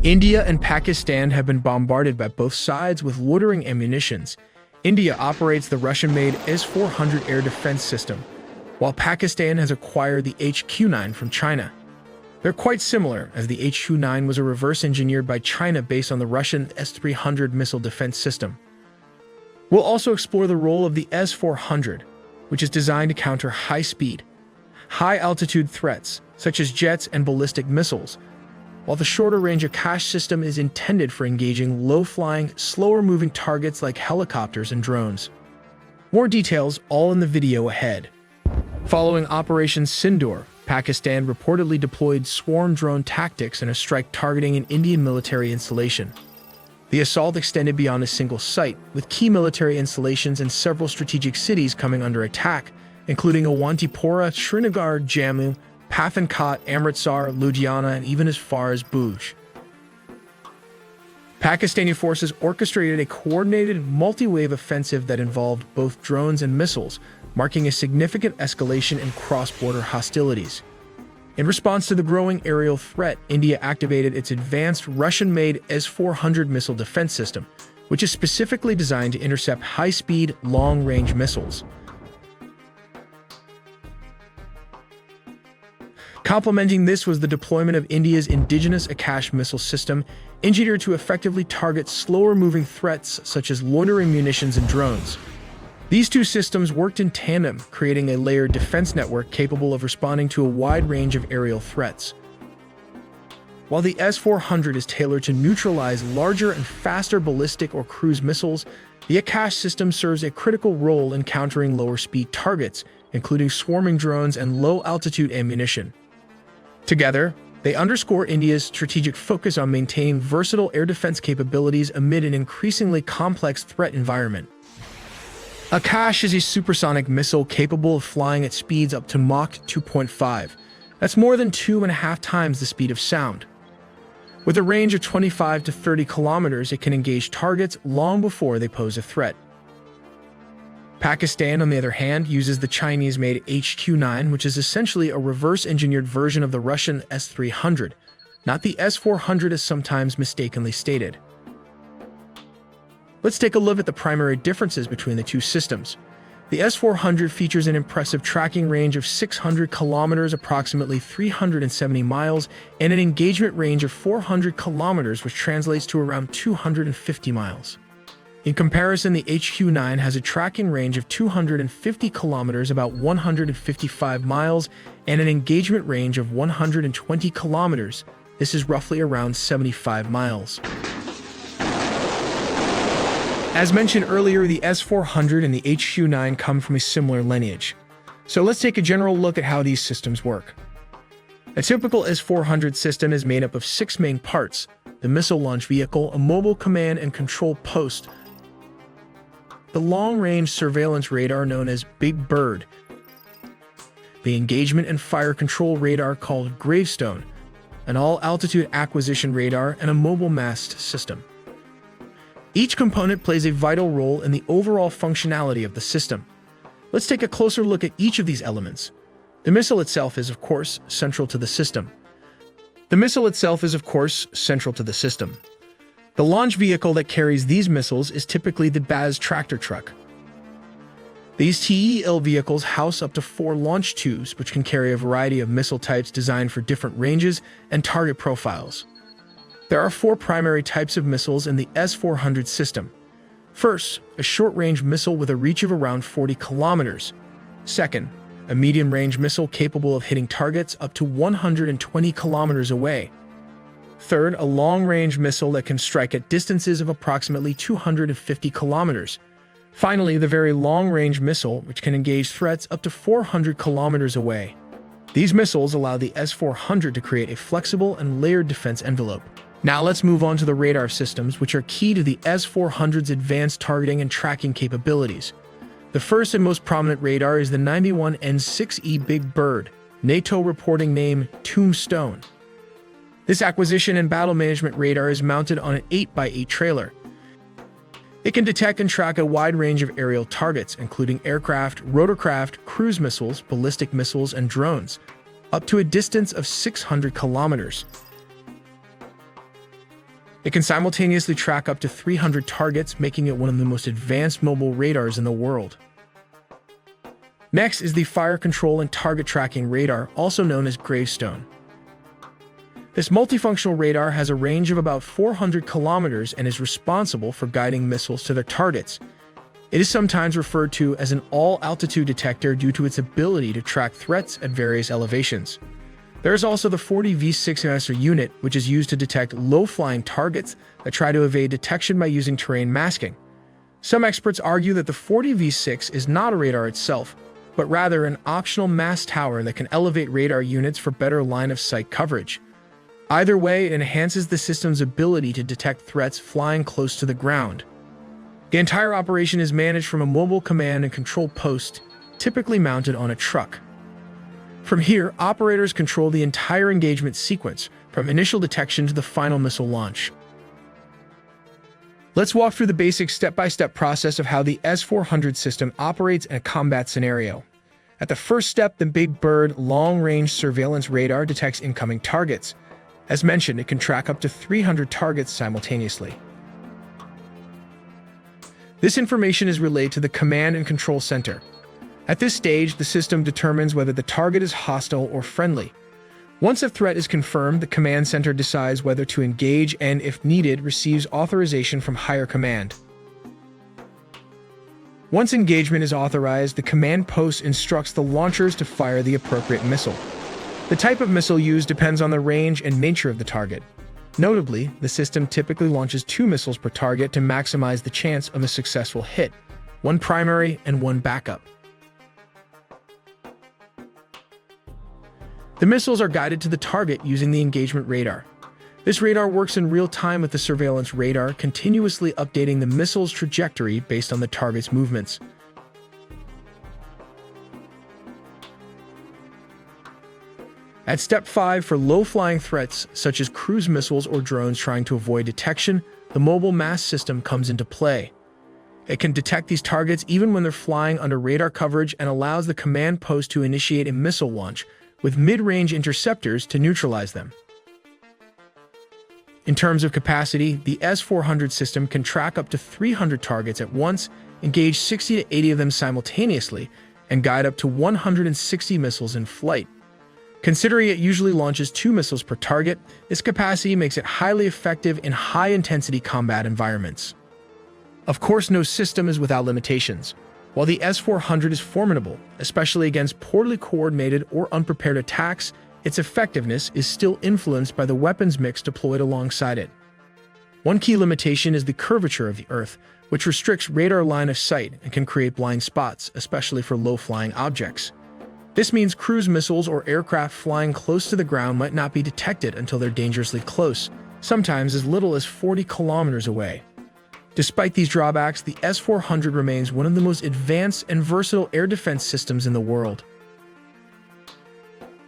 India and Pakistan have been bombarded by both sides with loitering munitions. India operates the Russian-made S400 air defense system, while Pakistan has acquired the HQ9 from China. They're quite similar, as the HQ9 was a reverse-engineered by China based on the Russian S300 missile defense system. We'll also explore the role of the S400, which is designed to counter high-speed, high-altitude threats, such as jets and ballistic missiles, while the shorter-range Akash system is intended for engaging low-flying, slower-moving targets like helicopters and drones. More details all in the video ahead. Following Operation Sindoor, Pakistan reportedly deployed swarm drone tactics in a strike targeting an Indian military installation. The assault extended beyond a single site, with key military installations in several strategic cities coming under attack, including Awanti, Pora, Srinagar, Jammu, Pathan, Amritsar, Ludhiana, and even as far as Bhuj. Pakistani forces orchestrated a coordinated multi-wave offensive that involved both drones and missiles, marking a significant escalation in cross-border hostilities. In response to the growing aerial threat, India activated its advanced Russian-made S400 missile defense system, which is specifically designed to intercept high-speed, long-range missiles. Complementing this was the deployment of India's indigenous Akash missile system, engineered to effectively target slower-moving threats such as loitering munitions and drones. These two systems worked in tandem, creating a layered defense network capable of responding to a wide range of aerial threats. While the S400 is tailored to neutralize larger and faster ballistic or cruise missiles, the Akash system serves a critical role in countering lower-speed targets, including swarming drones and low-altitude ammunition. Together, they underscore India's strategic focus on maintaining versatile air defense capabilities amid an increasingly complex threat environment. Akash is a supersonic missile capable of flying at speeds up to Mach 2.5. That's more than 2.5 times the speed of sound. With a range of 25 to 30 kilometers, it can engage targets long before they pose a threat. Pakistan, on the other hand, uses the Chinese-made HQ9, which is essentially a reverse-engineered version of the Russian S300, not the S400 as sometimes mistakenly stated. Let's take a look at the primary differences between the two systems. The S400 features an impressive tracking range of 600 kilometers, approximately 370 miles, and an engagement range of 400 kilometers, which translates to around 250 miles. In comparison, the HQ9 has a tracking range of 250 kilometers, about 155 miles, and an engagement range of 120 kilometers. This is roughly around 75 miles. As mentioned earlier, the S400 and the HQ9 come from a similar lineage. So let's take a general look at how these systems work. A typical S400 system is made up of 6 main parts: the missile launch vehicle, a mobile command and control post, the long-range surveillance radar known as Big Bird, the engagement and fire control radar called Gravestone, an all-altitude acquisition radar, and a mobile mast system. Each component plays a vital role in the overall functionality of the system. Let's take a closer look at each of these elements. The missile itself is, of course, central to the system. The launch vehicle that carries these missiles is typically the Baz tractor truck. These TEL vehicles house up to 4 launch tubes, which can carry a variety of missile types designed for different ranges and target profiles. There are 4 primary types of missiles in the S400 system. First, a short-range missile with a reach of around 40 kilometers. Second, a medium-range missile capable of hitting targets up to 120 kilometers away. Third, a long-range missile that can strike at distances of approximately 250 kilometers. Finally, the very long-range missile, which can engage threats up to 400 kilometers away. These missiles allow the S400 to create a flexible and layered defense envelope. Now let's move on to the radar systems, which are key to the S400's advanced targeting and tracking capabilities. The first and most prominent radar is the 91N6E Big Bird, NATO reporting name Tombstone. This acquisition and battle management radar is mounted on an 8x8 trailer. It can detect and track a wide range of aerial targets, including aircraft, rotorcraft, cruise missiles, ballistic missiles, and drones, up to a distance of 600 kilometers. It can simultaneously track up to 300 targets, making it one of the most advanced mobile radars in the world. Next is the Fire Control and Target Tracking Radar, also known as Gravestone. This multifunctional radar has a range of about 400 kilometers and is responsible for guiding missiles to their targets. It is sometimes referred to as an all-altitude detector due to its ability to track threats at various elevations. There is also the 40V6 master unit, which is used to detect low-flying targets that try to evade detection by using terrain masking. Some experts argue that the 40V6 is not a radar itself, but rather an optional mast tower that can elevate radar units for better line-of-sight coverage. Either way, it enhances the system's ability to detect threats flying close to the ground. The entire operation is managed from a mobile command and control post, typically mounted on a truck. From here, operators control the entire engagement sequence, from initial detection to the final missile launch. Let's walk through the basic step-by-step process of how the S400 system operates in a combat scenario. At the first step, the Big Bird long-range surveillance radar detects incoming targets. As mentioned, it can track up to 300 targets simultaneously. This information is relayed to the command and control center. At this stage, the system determines whether the target is hostile or friendly. Once a threat is confirmed, the command center decides whether to engage and, if needed, receives authorization from higher command. Once engagement is authorized, the command post instructs the launchers to fire the appropriate missile. The type of missile used depends on the range and nature of the target. Notably, the system typically launches 2 missiles per target to maximize the chance of a successful hit, one primary and one backup. The missiles are guided to the target using the engagement radar. This radar works in real time with the surveillance radar, continuously updating the missile's trajectory based on the target's movements. At step 5, for low-flying threats such as cruise missiles or drones trying to avoid detection, the mobile mast system comes into play. It can detect these targets even when they're flying under radar coverage and allows the command post to initiate a missile launch with mid-range interceptors to neutralize them. In terms of capacity, the S400 system can track up to 300 targets at once, engage 60 to 80 of them simultaneously, and guide up to 160 missiles in flight. Considering it usually launches 2 missiles per target, this capacity makes it highly effective in high-intensity combat environments. Of course, no system is without limitations. While the S400 is formidable, especially against poorly coordinated or unprepared attacks, its effectiveness is still influenced by the weapons mix deployed alongside it. One key limitation is the curvature of the Earth, which restricts radar line of sight and can create blind spots, especially for low-flying objects. This means cruise missiles or aircraft flying close to the ground might not be detected until they're dangerously close, sometimes as little as 40 kilometers away. Despite these drawbacks, the S400 remains one of the most advanced and versatile air defense systems in the world.